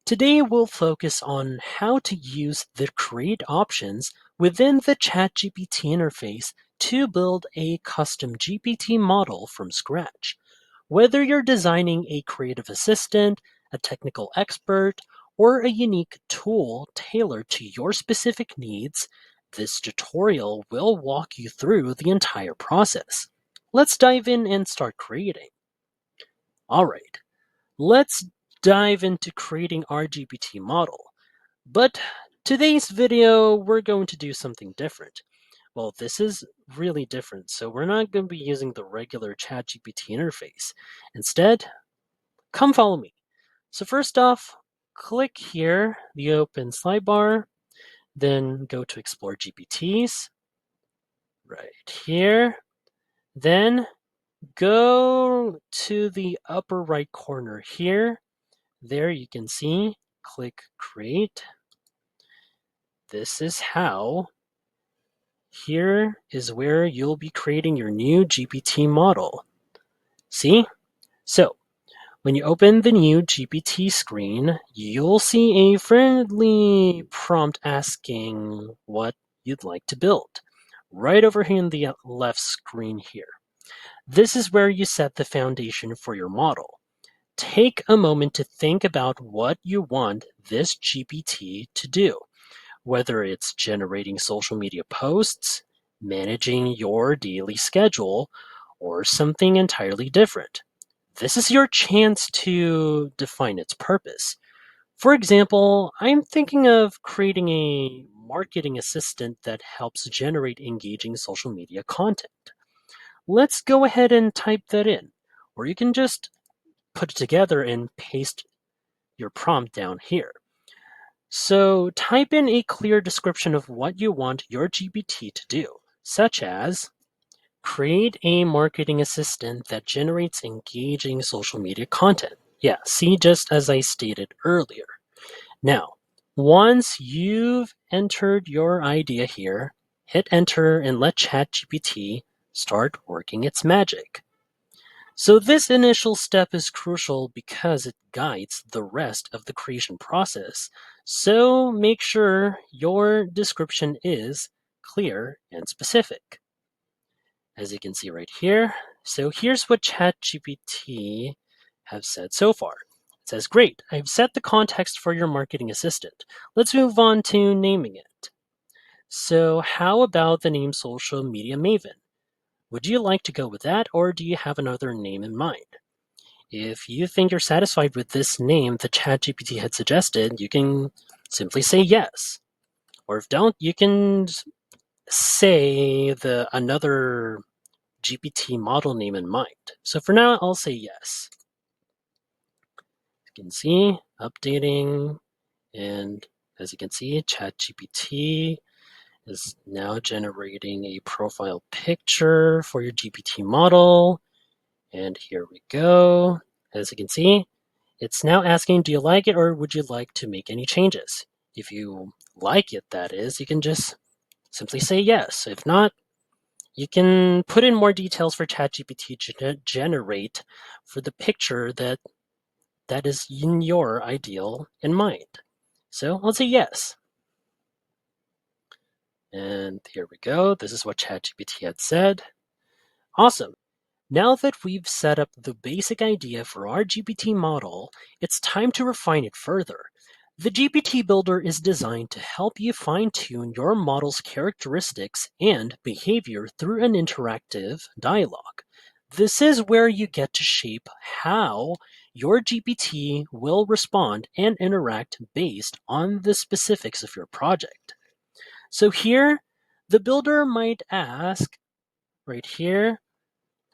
Today we'll focus on how to use the Create options within the ChatGPT interface to build a custom GPT model from scratch. Whether you're designing a creative assistant, a technical expert, or a unique tool tailored to your specific needs, this tutorial will walk you through the entire process. Let's dive in and start creating. All right. Let's dive into creating our GPT model. But today's video, we're going to do something different. Well, this is really different, so we're not going to be using the regular ChatGPT interface. Instead, come follow me. So first off, click here, the open sidebar, then go to Explore GPTs, right here. Then go to the upper right corner here. There you can see, click Create. This is how. Here is where you'll be creating your new GPT model. See? So, when you open the new GPT screen, you'll see a friendly prompt asking what you'd like to build. Right over here in the left screen here. This is where you set the foundation for your model. Take a moment to think about what you want this GPT to do, whether it's generating social media posts, managing your daily schedule, or something entirely different. This is your chance to define its purpose. For example, I'm thinking of creating a marketing assistant that helps generate engaging social media content. Let's go ahead and type that in, or you can just put it together and paste your prompt down here. So type in a clear description of what you want your GPT to do, such as create a marketing assistant that generates engaging social media content. Yeah, see, just as I stated earlier. Now, once you've entered your idea here, hit enter and let ChatGPT start working its magic. So this initial step is crucial because it guides the rest of the creation process. So make sure your description is clear and specific. As you can see right here. So here's what ChatGPT have said so far. It says, great, I've set the context for your marketing assistant. Let's move on to naming it. So how about the name Social Media Maven? Would you like to go with that, or do you have another name in mind? If you think you're satisfied with this name the ChatGPT had suggested, you can simply say yes. Or if don't, you can say the another GPT model name in mind. So for now, I'll say yes. You can see updating, and as you can see, ChatGPT is now generating a profile picture for your GPT model. And here we go. As you can see, it's now asking, do you like it or would you like to make any changes? If you like it, that is, you can just simply say yes. If not, you can put in more details for ChatGPT to generate for the picture that is in your ideal in mind. So let's say yes. And here we go. This is what ChatGPT had said. Awesome. Now that we've set up the basic idea for our GPT model, it's time to refine it further. The GPT Builder is designed to help you fine-tune your model's characteristics and behavior through an interactive dialogue. This is where you get to shape how your GPT will respond and interact based on the specifics of your project. So here, the builder might ask, right here,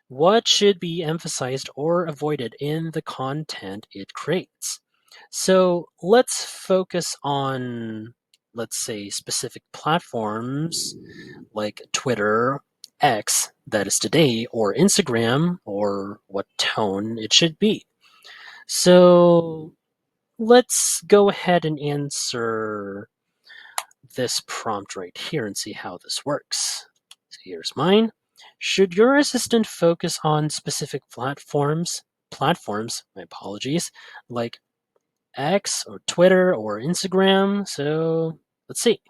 what should be emphasized or avoided in the content it creates? So let's focus on, let's say, specific platforms like Twitter, X, that is today, or Instagram, or what tone it should be. So let's go ahead and answer this prompt right here and see how this works. So here's mine. Should your assistant focus on specific platforms, my apologies, like X or Twitter or Instagram. So let's see.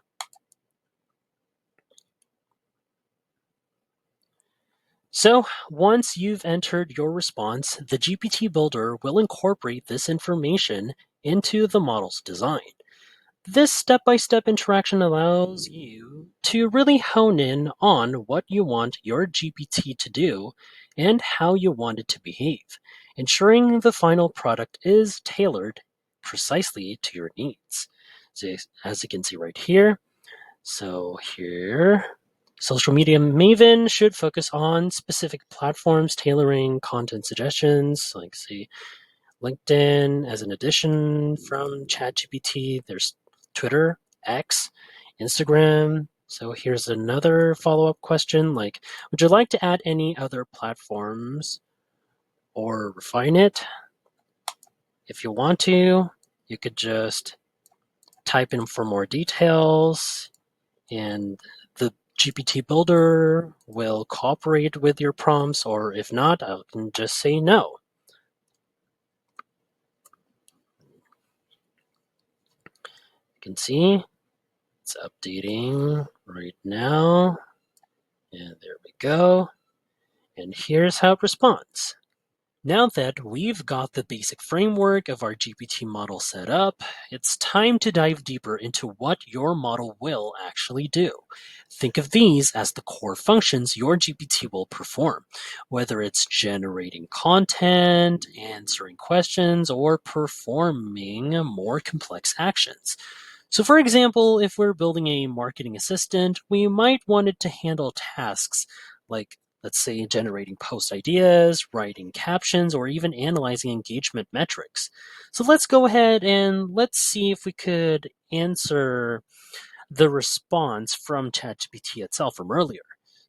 So once you've entered your response, the GPT Builder will incorporate this information into the model's design. This step-by-step interaction allows you to really hone in on what you want your GPT to do and how you want it to behave, ensuring the final product is tailored precisely to your needs. So as you can see right here, social media Maven should focus on specific platforms, tailoring content suggestions, like say LinkedIn as an addition from ChatGPT. There's Twitter, X, Instagram. So here's another follow-up question like, would you like to add any other platforms or refine it? If you want to, you could just type in for more details and the GPT Builder will cooperate with your prompts, or if not, I can just say no. You can see it's updating right now. And there we go. And here's how it responds. Now that we've got the basic framework of our GPT model set up, it's time to dive deeper into what your model will actually do. Think of these as the core functions your GPT will perform, whether it's generating content, answering questions, or performing more complex actions. So for example, if we're building a marketing assistant, we might want it to handle tasks like, let's say, generating post ideas, writing captions, or even analyzing engagement metrics. So let's go ahead and let's see if we could answer the response from ChatGPT itself from earlier.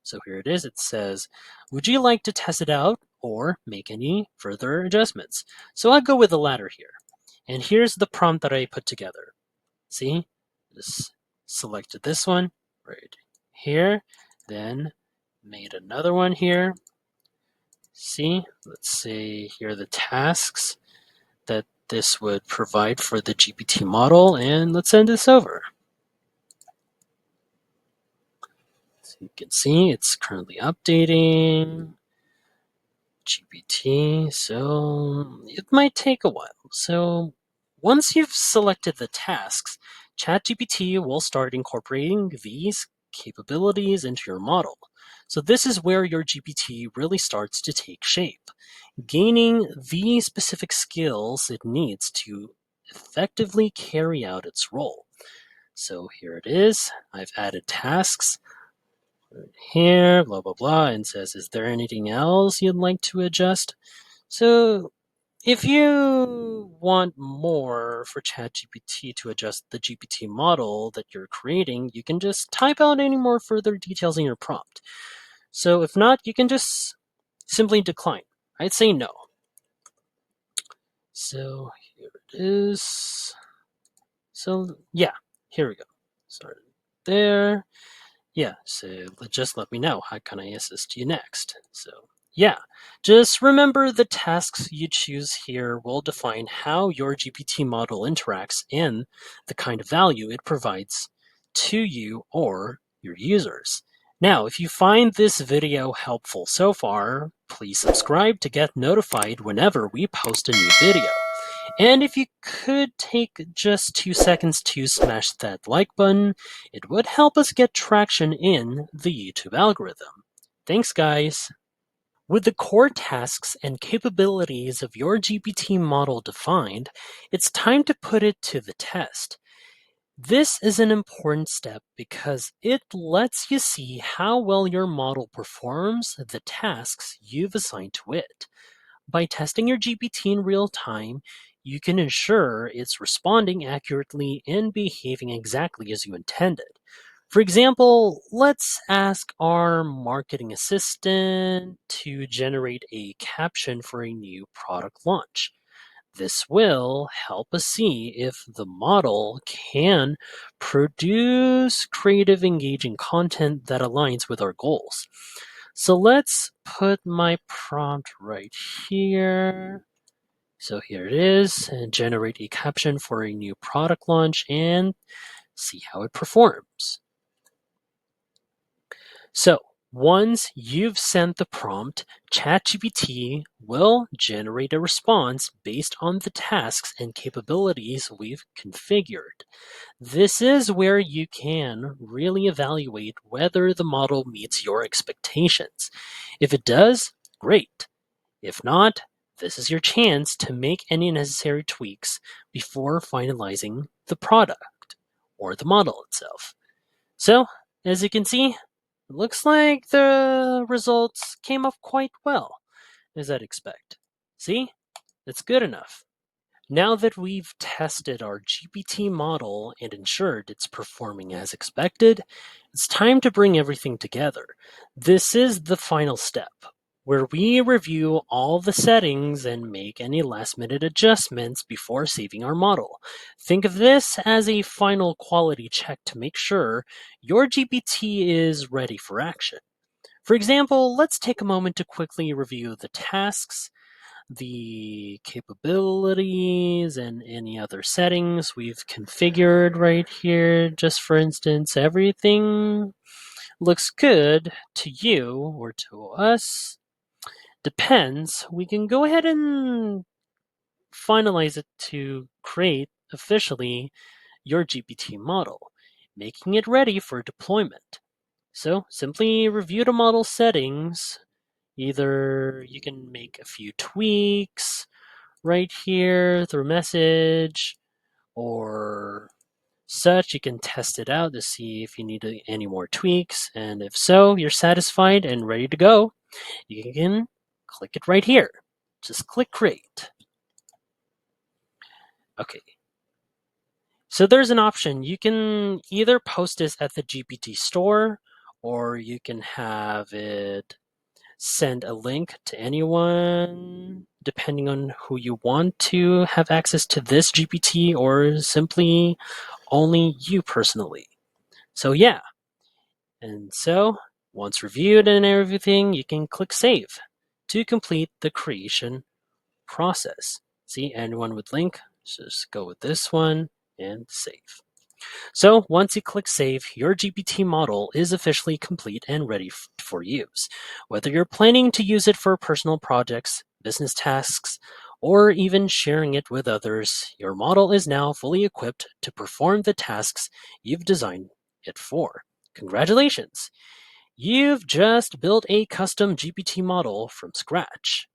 So here it is. It says, would you like to test it out or make any further adjustments? So I'll go with the latter here. And here's the prompt that I put together. See, just selected this one right here, then made another one here. See, let's say here are the tasks that this would provide for the GPT model, and let's send this over. So you can see it's currently updating GPT, so it might take a while. So once you've selected the tasks, ChatGPT will start incorporating these capabilities into your model. So this is where your GPT really starts to take shape, gaining the specific skills it needs to effectively carry out its role. So here it is. I've added tasks right here, blah, blah, blah, and says, is there anything else you'd like to adjust? So if you want more for ChatGPT to adjust the GPT model that you're creating, you can just type out any more further details in your prompt. So if not, you can just simply decline. I'd say no. So here it is. So yeah, here we go. Start there. Yeah, so just let me know. How can I assist you next? So yeah, just remember the tasks you choose here will define how your GPT model interacts and the kind of value it provides to you or your users. Now, if you find this video helpful so far, please subscribe to get notified whenever we post a new video. And if you could take just 2 seconds to smash that like button, it would help us get traction in the YouTube algorithm. Thanks, guys. With the core tasks and capabilities of your GPT model defined, it's time to put it to the test. This is an important step because it lets you see how well your model performs the tasks you've assigned to it. By testing your GPT in real time, you can ensure it's responding accurately and behaving exactly as you intended. For example, let's ask our marketing assistant to generate a caption for a new product launch. This will help us see if the model can produce creative, engaging content that aligns with our goals. So let's put my prompt right here. So here it is, and generate a caption for a new product launch and see how it performs. So once you've sent the prompt, ChatGPT will generate a response based on the tasks and capabilities we've configured. This is where you can really evaluate whether the model meets your expectations. If it does, great. If not, this is your chance to make any necessary tweaks before finalizing the product or the model itself. So, as you can see, it looks like the results came up quite well, as I'd expect. See? It's good enough. Now that we've tested our GPT model and ensured it's performing as expected, it's time to bring everything together. This is the final step, where we review all the settings and make any last-minute adjustments before saving our model. Think of this as a final quality check to make sure your GPT is ready for action. For example, let's take a moment to quickly review the tasks, the capabilities, and any other settings we've configured right here. Just for instance, everything looks good to you or to us. Depends. We can go ahead and finalize it to create officially your GPT model, making it ready for deployment. So simply review the model settings. Either you can make a few tweaks right here through message or such. You can test it out to see if you need any more tweaks. And if so, you're satisfied and ready to go, you can click it right here. Just click create. Okay. So there's an option. You can either post this at the GPT store or you can have it send a link to anyone depending on who you want to have access to this GPT or simply only you personally. So yeah, and so once reviewed and everything, you can click save to complete the creation process. See, anyone with link, just go with this one and save. So once you click save, your GPT model is officially complete and ready for use. Whether you're planning to use it for personal projects, business tasks, or even sharing it with others, your model is now fully equipped to perform the tasks you've designed it for. Congratulations! You've just built a custom GPT model from scratch.